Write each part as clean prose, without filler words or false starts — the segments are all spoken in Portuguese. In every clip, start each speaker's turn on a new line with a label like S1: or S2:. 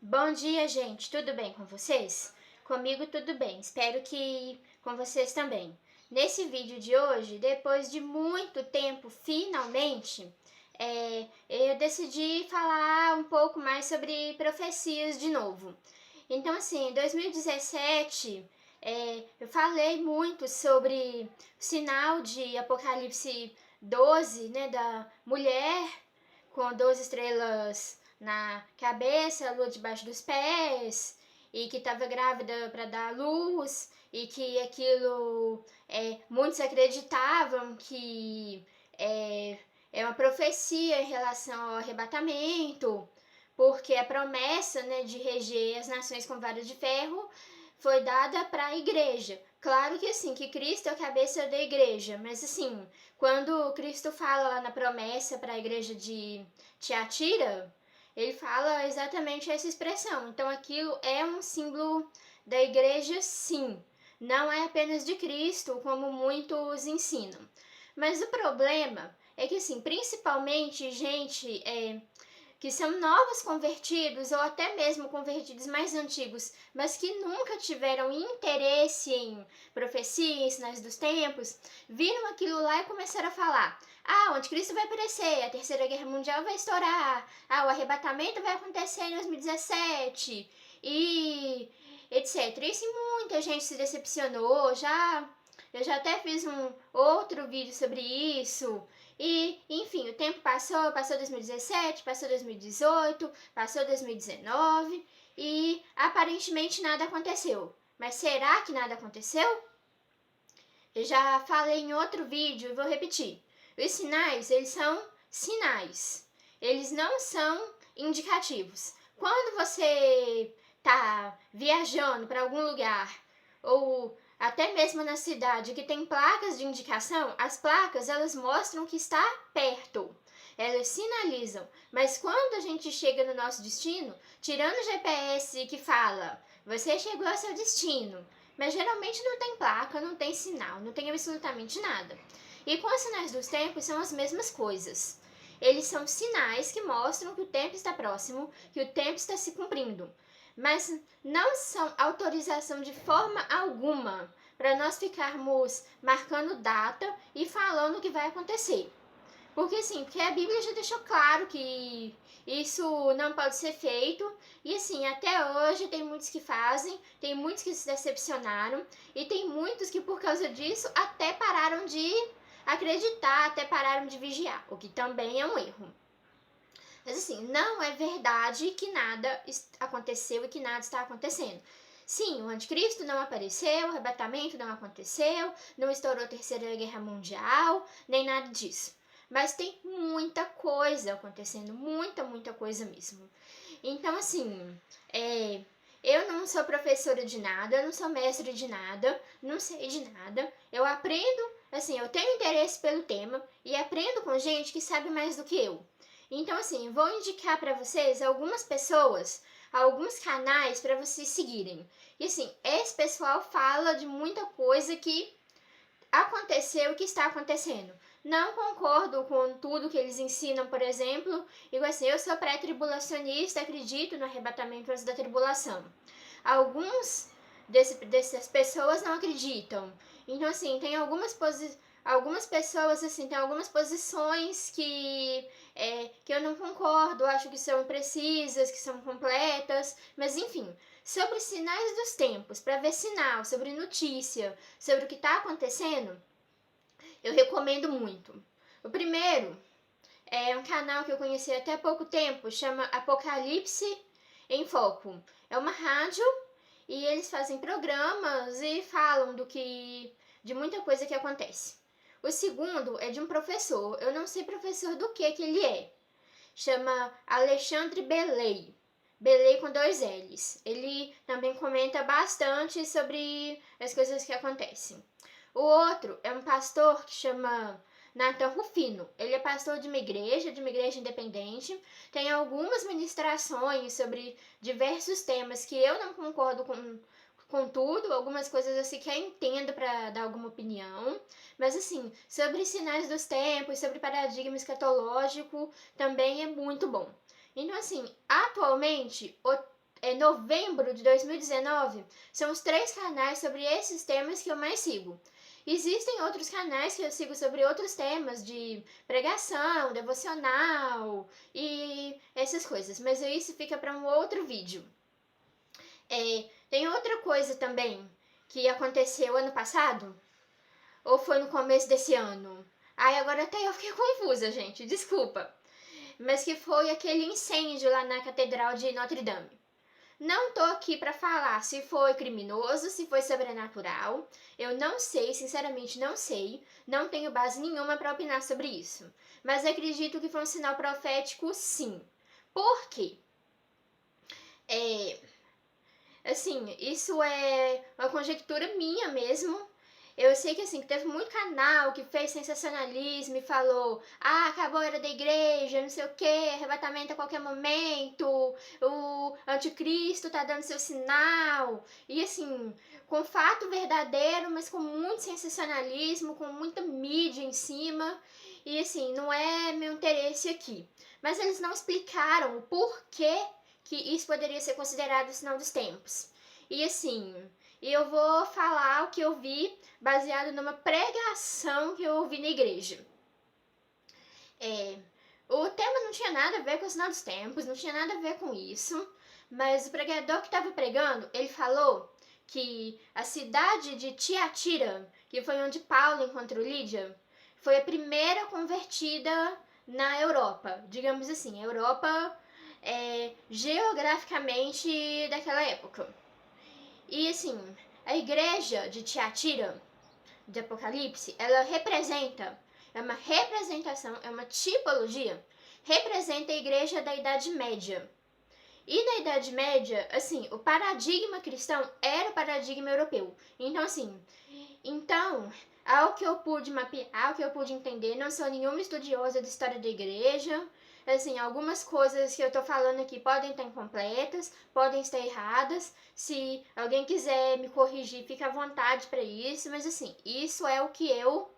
S1: Bom dia, gente. Tudo bem com vocês? Comigo tudo bem. Espero que com vocês também. Nesse vídeo de hoje, depois de muito tempo, finalmente, eu decidi falar um pouco mais sobre profecias de novo. Então, assim, em 2017, eu falei muito sobre o sinal de Apocalipse 12, né, da mulher com 12 estrelas na cabeça, a lua debaixo dos pés, e que estava grávida para dar à luz, e que aquilo muitos acreditavam que é uma profecia em relação ao arrebatamento, porque a promessa, né, de reger as nações com vara de ferro foi dada para a igreja. Claro que assim, que Cristo é a cabeça da igreja, mas assim, quando Cristo fala lá na promessa para a igreja de Tiatira, ele fala exatamente essa expressão. Então aquilo é um símbolo da igreja, sim. Não é apenas de Cristo, como muitos ensinam. Mas o problema é que, assim, principalmente gente que são novos convertidos ou até mesmo convertidos mais antigos, mas que nunca tiveram interesse em profecia, em sinais dos tempos, viram aquilo lá e começaram a falar: ah, o anticristo vai aparecer, a terceira guerra mundial vai estourar, ah, o arrebatamento vai acontecer em 2017 e etc. E assim, muita gente se decepcionou, eu já até fiz um outro vídeo sobre isso. E, enfim, o tempo passou 2017, passou 2018, passou 2019 e aparentemente nada aconteceu. Mas será que nada aconteceu? Eu já falei em outro vídeo e vou repetir. Os sinais, eles são sinais. Eles não são indicativos. Quando você tá viajando para algum lugar ou até mesmo na cidade que tem placas de indicação, as placas elas mostram que está perto. Elas sinalizam, mas quando a gente chega no nosso destino, tirando o GPS que fala, você chegou ao seu destino, mas geralmente não tem placa, não tem sinal, não tem absolutamente nada. E com os sinais dos tempos são as mesmas coisas. Eles são sinais que mostram que o tempo está próximo, que o tempo está se cumprindo, mas não são autorização de forma alguma para nós ficarmos marcando data e falando o que vai acontecer. Porque assim, porque a Bíblia já deixou claro que isso não pode ser feito. E assim, até hoje tem muitos que fazem, tem muitos que se decepcionaram e tem muitos que por causa disso até pararam de acreditar, até pararam de vigiar, o que também é um erro. Mas assim, não é verdade que nada aconteceu e que nada está acontecendo. Sim, o anticristo não apareceu, o arrebatamento não aconteceu, não estourou a Terceira Guerra Mundial, nem nada disso. Mas tem muita coisa acontecendo, muita coisa mesmo. Então, assim, eu não sou professora de nada, eu não sou mestre de nada, não sei de nada. Eu aprendo, assim, eu tenho interesse pelo tema e aprendo com gente que sabe mais do que eu. Então, assim, vou indicar para vocês algumas pessoas, alguns canais para vocês seguirem. E assim, esse pessoal fala de muita coisa que aconteceu e que está acontecendo. Não concordo com tudo que eles ensinam, por exemplo, igual assim, eu sou pré-tribulacionista, acredito no arrebatamento antes da tribulação. Alguns dessas pessoas não acreditam. Então, assim, tem algumas pessoas, assim, tem algumas posições que eu não concordo, acho que são precisas, que são completas, mas enfim, sobre sinais dos tempos, para ver sinal, sobre notícia, sobre o que está acontecendo, eu recomendo muito. O primeiro é um canal que eu conheci até há pouco tempo, chama Apocalipse em Foco. É uma rádio e eles fazem programas e falam de muita coisa que acontece. O segundo é de um professor, eu não sei professor do que ele é. Chama Alexandre Belei. Belei com 2 L's. Ele também comenta bastante sobre as coisas que acontecem. O outro é um pastor que chama Nathan Rufino. Ele é pastor de uma igreja independente. Tem algumas ministrações sobre diversos temas que eu não concordo com tudo, algumas coisas eu sequer entendo para dar alguma opinião, mas assim, sobre sinais dos tempos, sobre paradigma escatológico, também é muito bom. Então assim, atualmente, novembro de 2019, são os 3 canais sobre esses temas que eu mais sigo. Existem outros canais que eu sigo sobre outros temas de pregação, devocional e essas coisas, mas isso fica para um outro vídeo. Tem outra coisa também que aconteceu ano passado, ou foi no começo desse ano? Ai, agora até eu fiquei confusa, gente, desculpa. Mas que foi aquele incêndio lá na Catedral de Notre Dame. Não tô aqui para falar se foi criminoso, se foi sobrenatural. Eu não sei, sinceramente não sei. Não tenho base nenhuma para opinar sobre isso. Mas acredito que foi um sinal profético, sim. Por quê? Assim, isso é uma conjectura minha mesmo. Eu sei que assim, que teve muito canal que fez sensacionalismo e falou: ah, acabou a era da igreja, não sei o que, arrebatamento a qualquer momento, o anticristo tá dando seu sinal. E assim, com fato verdadeiro, mas com muito sensacionalismo, com muita mídia em cima. E assim, não é meu interesse aqui. Mas eles não explicaram o porquê que isso poderia ser considerado o sinal dos tempos. E assim, eu vou falar o que eu vi baseado numa pregação que eu ouvi na igreja. O tema não tinha nada a ver com o sinal dos tempos, não tinha nada a ver com isso, mas o pregador que estava pregando, ele falou que a cidade de Tiatira, que foi onde Paulo encontrou Lídia, foi a primeira convertida na Europa, digamos assim, a Europa geograficamente daquela época. E assim, a igreja de Tiatira, de Apocalipse, ela representa, é uma representação, é uma tipologia, representa a igreja da Idade Média. E na Idade Média, assim, o paradigma cristão era o paradigma europeu. Então, assim, ao que eu pude mapear, ao que eu pude entender, não sou nenhuma estudiosa de história da igreja. Assim, algumas coisas que eu tô falando aqui podem estar incompletas, podem estar erradas. Se alguém quiser me corrigir, fica à vontade para isso. Mas assim, isso é o que eu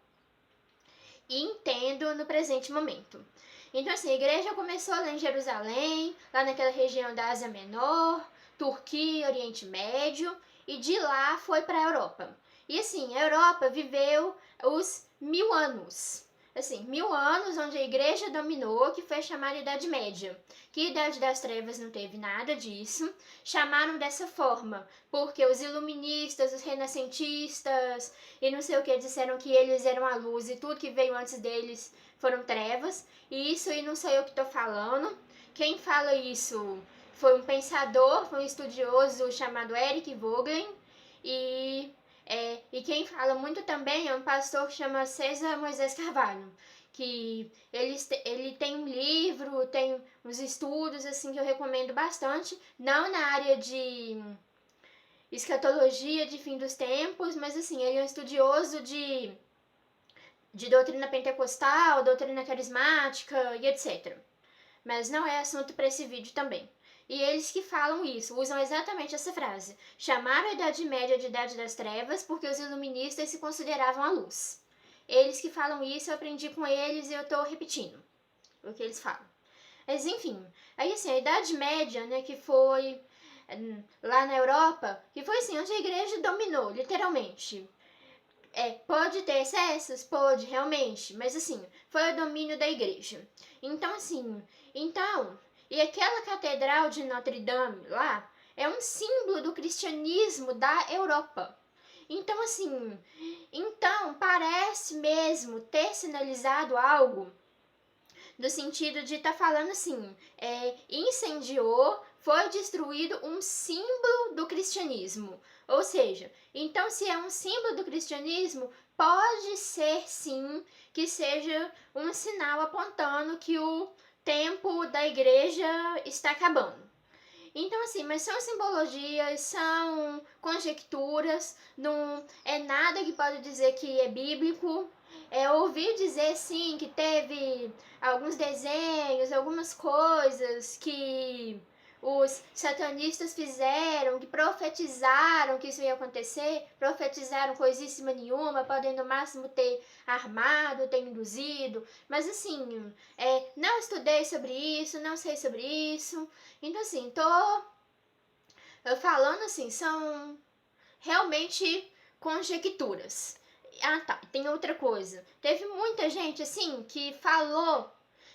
S1: entendo no presente momento. Então, assim, a igreja começou lá em Jerusalém, lá naquela região da Ásia Menor, Turquia, Oriente Médio, e de lá foi para a Europa. E assim, a Europa viveu os 1000 anos. Assim, 1000 anos onde a igreja dominou, que foi a chamada Idade Média. Que Idade das Trevas não teve nada disso. Chamaram dessa forma, porque os iluministas, os renascentistas e não sei o que disseram que eles eram a luz e tudo que veio antes deles foram trevas. E isso aí não sou eu que estou falando. Quem fala isso foi um pensador, foi um estudioso chamado Eric Voegelin. E quem fala muito também é um pastor que chama César Moisés Carvalho, que ele tem um livro, tem uns estudos assim que eu recomendo bastante, não na área de escatologia de fim dos tempos, mas assim, ele é um estudioso de doutrina pentecostal, doutrina carismática e etc. Mas não é assunto para esse vídeo também. E eles que falam isso, usam exatamente essa frase. Chamaram a Idade Média de Idade das Trevas porque os iluministas se consideravam a luz. Eles que falam isso, eu aprendi com eles e eu tô repetindo o que eles falam. Mas enfim, aí assim, a Idade Média, né, que foi lá na Europa, que foi assim, onde a igreja dominou, literalmente. Pode ter excessos? Pode, realmente, mas assim, foi o domínio da igreja. E aquela catedral de Notre Dame lá é um símbolo do cristianismo da Europa. Então parece mesmo ter sinalizado algo no sentido de estar falando assim, incendiou, foi destruído um símbolo do cristianismo. Ou seja, então se é um símbolo do cristianismo, pode ser sim que seja um sinal apontando que o tempo da igreja está acabando. Então, assim, mas são simbologias, são conjecturas, não é nada que pode dizer que é bíblico. Ouvi dizer, sim, que teve alguns desenhos, algumas coisas que os satanistas fizeram, que profetizaram que isso ia acontecer, profetizaram coisíssima nenhuma, podem no máximo ter armado, ter induzido, mas assim, não estudei sobre isso, não sei sobre isso, então assim, tô Eu falando assim, são realmente conjecturas. Ah, tá, tem outra coisa. Teve muita gente, assim, que falou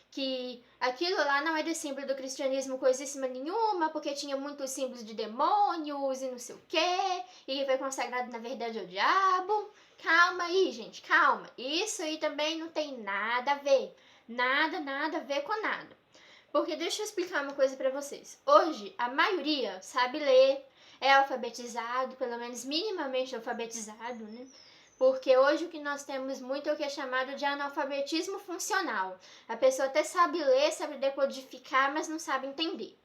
S1: que aquilo lá não era símbolo do cristianismo coisíssima nenhuma, porque tinha muitos símbolos de demônios e não sei o quê, e foi consagrado na verdade ao diabo. Calma aí, gente, calma. Isso aí também não tem nada a ver. Nada a ver com nada. Porque deixa eu explicar uma coisa pra vocês. Hoje, a maioria sabe ler, é alfabetizado, pelo menos minimamente alfabetizado, né? Porque hoje o que nós temos muito é o que é chamado de analfabetismo funcional. A pessoa até sabe ler, sabe decodificar, mas não sabe entender.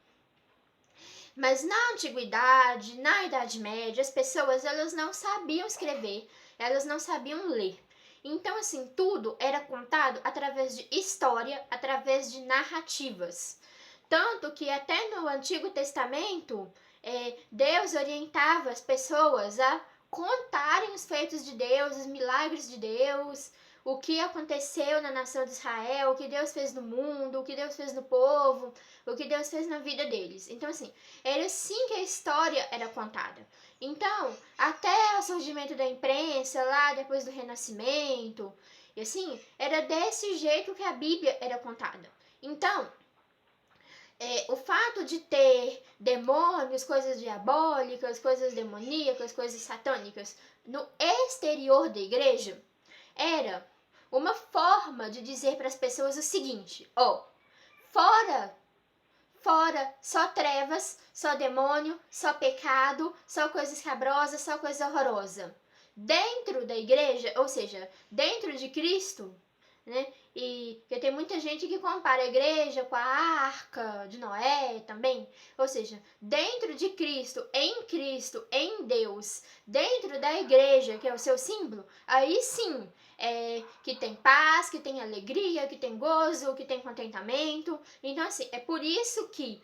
S1: Mas na antiguidade, na Idade Média, as pessoas elas não sabiam escrever, elas não sabiam ler. Então, assim, tudo era contado através de história, através de narrativas. Tanto que até no Antigo Testamento, Deus orientava as pessoas a contarem os feitos de Deus, os milagres de Deus, o que aconteceu na nação de Israel, o que Deus fez no mundo, o que Deus fez no povo, o que Deus fez na vida deles. Então, assim, era assim que a história era contada. Então, até o surgimento da imprensa, lá depois do Renascimento, e assim, era desse jeito que a Bíblia era contada. Então, o fato de ter demônios, coisas diabólicas, coisas demoníacas, coisas satânicas no exterior da igreja era uma forma de dizer para as pessoas o seguinte: ó, fora, fora, só trevas, só demônio, só pecado, só coisa escabrosa, só coisa horrorosa. Dentro da igreja, ou seja, dentro de Cristo, né? E que tem muita gente que compara a igreja com a arca de Noé também. Ou seja, dentro de Cristo, em Deus, dentro da igreja, que é o seu símbolo, aí sim que tem paz, que tem alegria, que tem gozo, que tem contentamento. Então, assim, é por isso que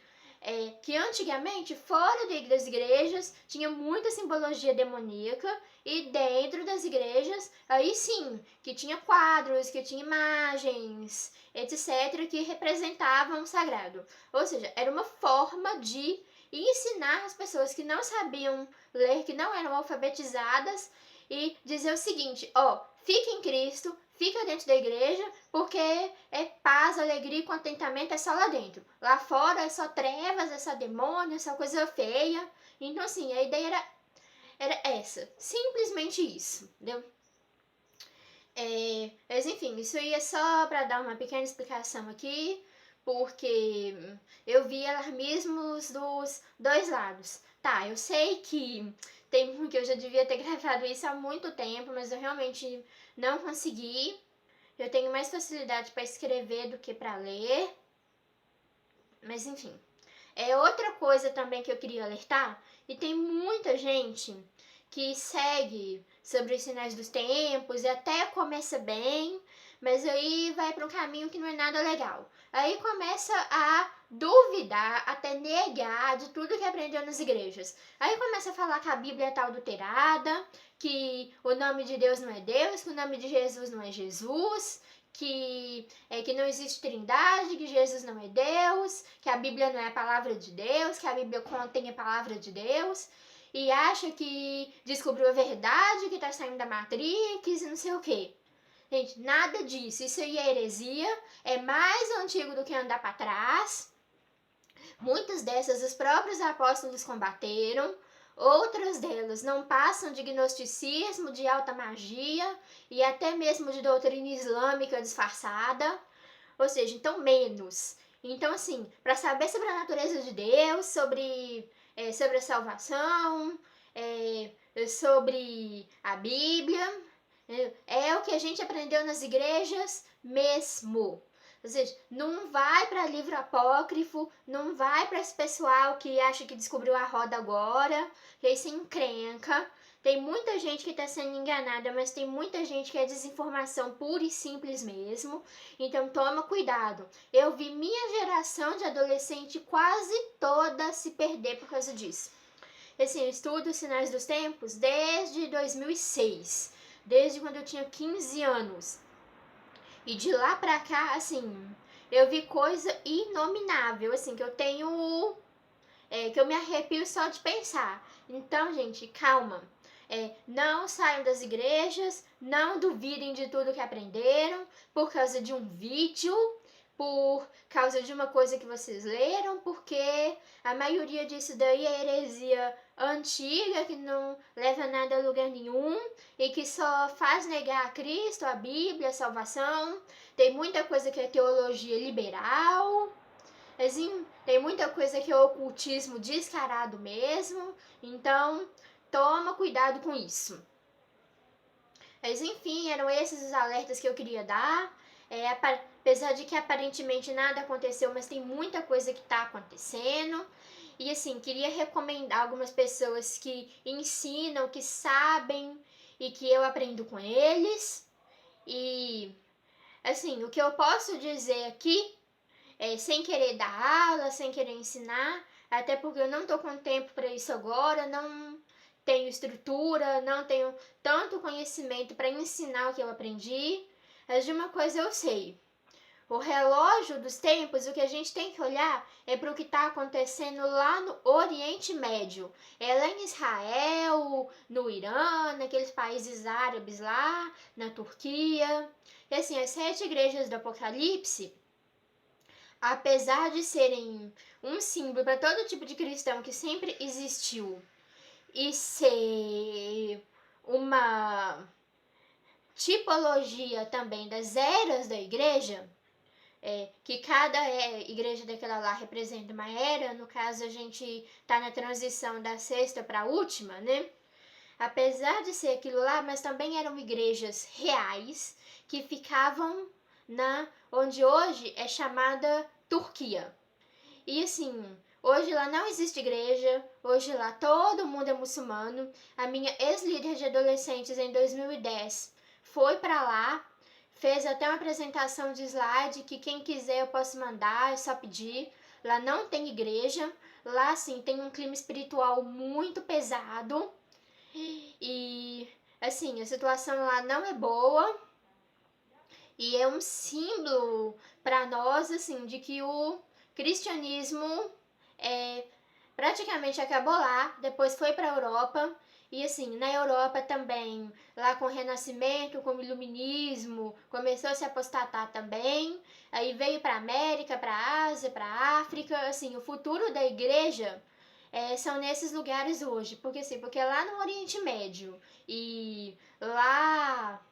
S1: antigamente, fora das igrejas, tinha muita simbologia demoníaca, e dentro das igrejas, aí sim, que tinha quadros, que tinha imagens, etc., que representavam o sagrado. Ou seja, era uma forma de ensinar as pessoas que não sabiam ler, que não eram alfabetizadas, e dizer o seguinte: ó, fica em Cristo, fica dentro da igreja, porque é paz, alegria e contentamento é só lá dentro. Lá fora é só trevas, é só demônio, é só coisa feia. Então, assim, a ideia era essa. Simplesmente isso, entendeu? Mas enfim, isso aí é só para dar uma pequena explicação aqui, porque eu vi alarmismos dos dois lados. Tá, eu sei que eu já devia ter gravado isso há muito tempo, mas eu realmente não consegui. Eu tenho mais facilidade para escrever do que para ler. Mas enfim. Outra coisa também que eu queria alertar, e tem muita gente que segue sobre os sinais dos tempos e até começa bem, mas aí vai para um caminho que não é nada legal. Aí começa a duvidar, até negar de tudo que aprendeu nas igrejas. Aí começa a falar que a Bíblia está adulterada, que o nome de Deus não é Deus, que o nome de Jesus não é Jesus, que não existe trindade, que Jesus não é Deus, que a Bíblia não é a palavra de Deus, que a Bíblia contém a palavra de Deus, e acha que descobriu a verdade, que está saindo da Matrix e não sei o quê. Gente, nada disso. Isso aí é heresia, é mais antigo do que andar para trás. Muitas dessas os próprios apóstolos combateram. Outras delas não passam de gnosticismo, de alta magia e até mesmo de doutrina islâmica disfarçada. Ou seja, então menos. Então, assim, para saber sobre a natureza de Deus, sobre a salvação, sobre a Bíblia, é o que a gente aprendeu nas igrejas mesmo. Ou seja, não vai para livro apócrifo, não vai para esse pessoal que acha que descobriu a roda agora, que isso é encrenca. Tem muita gente que está sendo enganada, mas tem muita gente que é desinformação pura e simples mesmo. Então toma cuidado. Eu vi minha geração de adolescente quase toda se perder por causa disso. Assim, eu estudo os sinais dos tempos desde 2006, desde quando eu tinha 15 anos. E de lá pra cá, assim, eu vi coisa inominável, assim, que eu tenho que eu me arrepio só de pensar. Então, gente, calma. Não saiam das igrejas, não duvidem de tudo que aprenderam por causa de um vídeo, por causa de uma coisa que vocês leram, porque a maioria disso daí é heresia antiga, que não leva nada a lugar nenhum e que só faz negar a Cristo, a Bíblia, a salvação. Tem muita coisa que é teologia liberal, assim, tem muita coisa que é ocultismo descarado mesmo, então toma cuidado com isso. Mas enfim, eram esses os alertas que eu queria dar. Apesar de que aparentemente nada aconteceu, mas tem muita coisa que está acontecendo. E assim, queria recomendar algumas pessoas que ensinam, que sabem e que eu aprendo com eles. E assim, o que eu posso dizer aqui, sem querer dar aula, sem querer ensinar, até porque eu não tô com tempo para isso agora, não tenho estrutura, não tenho tanto conhecimento para ensinar o que eu aprendi, mas de uma coisa eu sei. O relógio dos tempos, o que a gente tem que olhar é para o que está acontecendo lá no Oriente Médio. Lá em Israel, no Irã, naqueles países árabes lá, na Turquia. E assim, as 7 igrejas do Apocalipse, apesar de serem um símbolo para todo tipo de cristão que sempre existiu e ser uma tipologia também das eras da igreja, que cada igreja daquela lá representa uma era, no caso a gente tá na transição da sexta para a última, né? Apesar de ser aquilo lá, mas também eram igrejas reais que ficavam onde hoje é chamada Turquia. E assim, hoje lá não existe igreja, hoje lá todo mundo é muçulmano. A minha ex-líder de adolescentes em 2010 foi para lá, fez até uma apresentação de slide que quem quiser eu posso mandar, é só pedir. Lá não tem igreja, lá assim tem um clima espiritual muito pesado e assim, a situação lá não é boa e é um símbolo para nós assim de que o cristianismo praticamente acabou lá, depois foi para a Europa. E assim, na Europa também, lá com o Renascimento, com o Iluminismo, começou a se apostatar também. Aí veio para a América, para a Ásia, para a África. Assim, o futuro da igreja são nesses lugares hoje. Porque lá no Oriente Médio e lá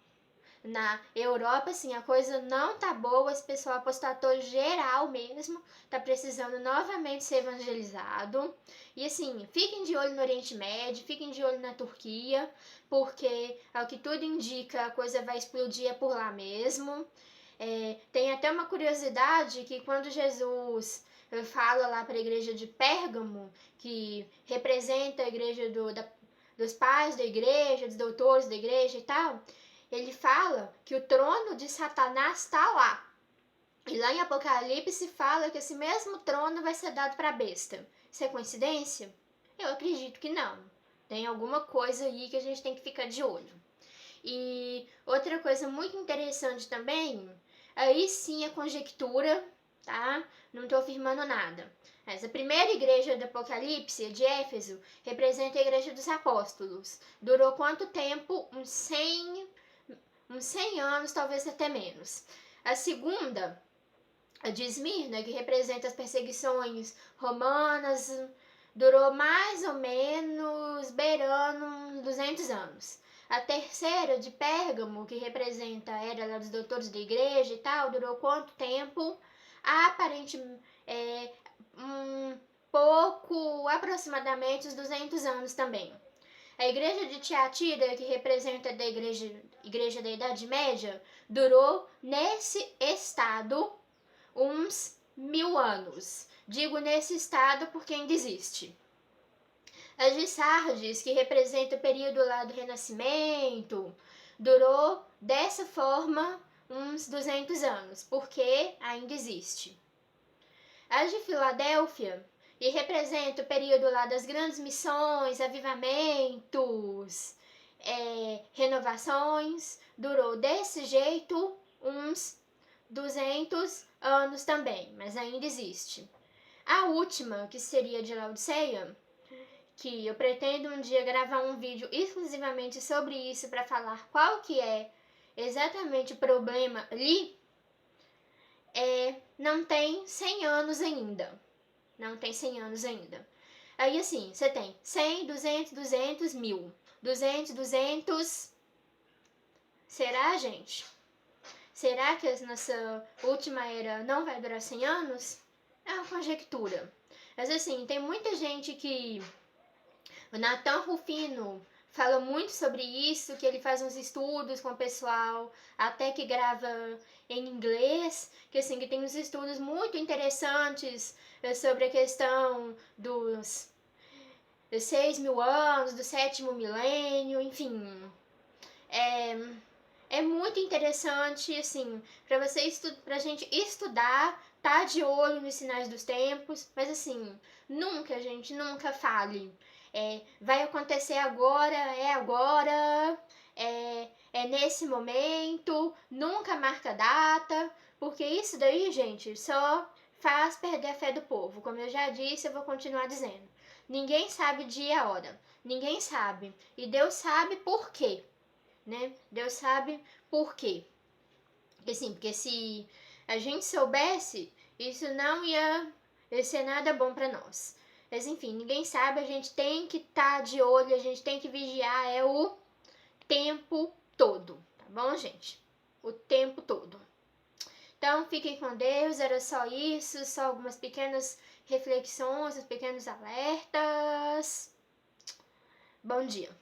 S1: na Europa, assim, a coisa não tá boa, esse pessoal apostatou geral mesmo, tá precisando novamente ser evangelizado. E assim, fiquem de olho no Oriente Médio, fiquem de olho na Turquia, porque ao que tudo indica, a coisa vai explodir por lá mesmo. Tem até uma curiosidade que quando Jesus fala lá para a igreja de Pérgamo, que representa a igreja dos pais da igreja, dos doutores da igreja e tal, ele fala que o trono de Satanás está lá. E lá em Apocalipse fala que esse mesmo trono vai ser dado para a besta. Isso é coincidência? Eu acredito que não. Tem alguma coisa aí que a gente tem que ficar de olho. E outra coisa muito interessante também, aí sim é conjectura, tá? Não estou afirmando nada. Mas a primeira igreja do Apocalipse, de Éfeso, representa a igreja dos apóstolos. Durou quanto tempo? Uns 100 anos, talvez até menos. A segunda, a de Esmirna, que representa as perseguições romanas, durou mais ou menos beirando 200 anos. A terceira, de Pérgamo, que representa a era dos doutores da igreja e tal, durou quanto tempo? Aparentemente, um pouco, aproximadamente uns 200 anos também. A igreja de Tiatira, que representa a igreja da Idade Média, durou nesse estado uns 1000 anos. Digo nesse estado porque ainda existe. A de Sardes, que representa o período lá do Renascimento, durou dessa forma uns 200 anos, porque ainda existe. A de Filadélfia, e representa o período lá das grandes missões, avivamentos, renovações, durou desse jeito uns 200 anos também, mas ainda existe. A última, que seria de Laodiceia, que eu pretendo um dia gravar um vídeo exclusivamente sobre isso para falar qual que é exatamente o problema ali, não tem 100 anos ainda. Não tem 100 anos ainda. Aí assim, você tem 100, 200, 200, 1000. 200. Será, gente? Será que a nossa última era não vai durar 100 anos? É uma conjectura. Mas assim, tem muita gente que... O Nathan Rufino fala muito sobre isso, que ele faz uns estudos com o pessoal, até que grava em inglês, que assim, que tem uns estudos muito interessantes sobre a questão dos 6.000 anos, do 7º milênio, enfim. É muito interessante, assim, pra gente estudar, tá de olho nos sinais dos tempos, mas assim, nunca, gente, nunca fale. Vai acontecer agora, é nesse momento, nunca marca data, porque isso daí, gente, só faz perder a fé do povo. Como eu já disse, eu vou continuar dizendo. Ninguém sabe o dia e a hora, ninguém sabe, e Deus sabe por quê. Né? Deus sabe por quê. Porque se a gente soubesse, isso não ia ser nada bom para nós. Mas enfim, ninguém sabe, a gente tem que estar de olho, a gente tem que vigiar o tempo todo, tá bom, gente? O tempo todo. Então, fiquem com Deus, era só isso, só algumas pequenas reflexões, pequenos alertas. Bom dia.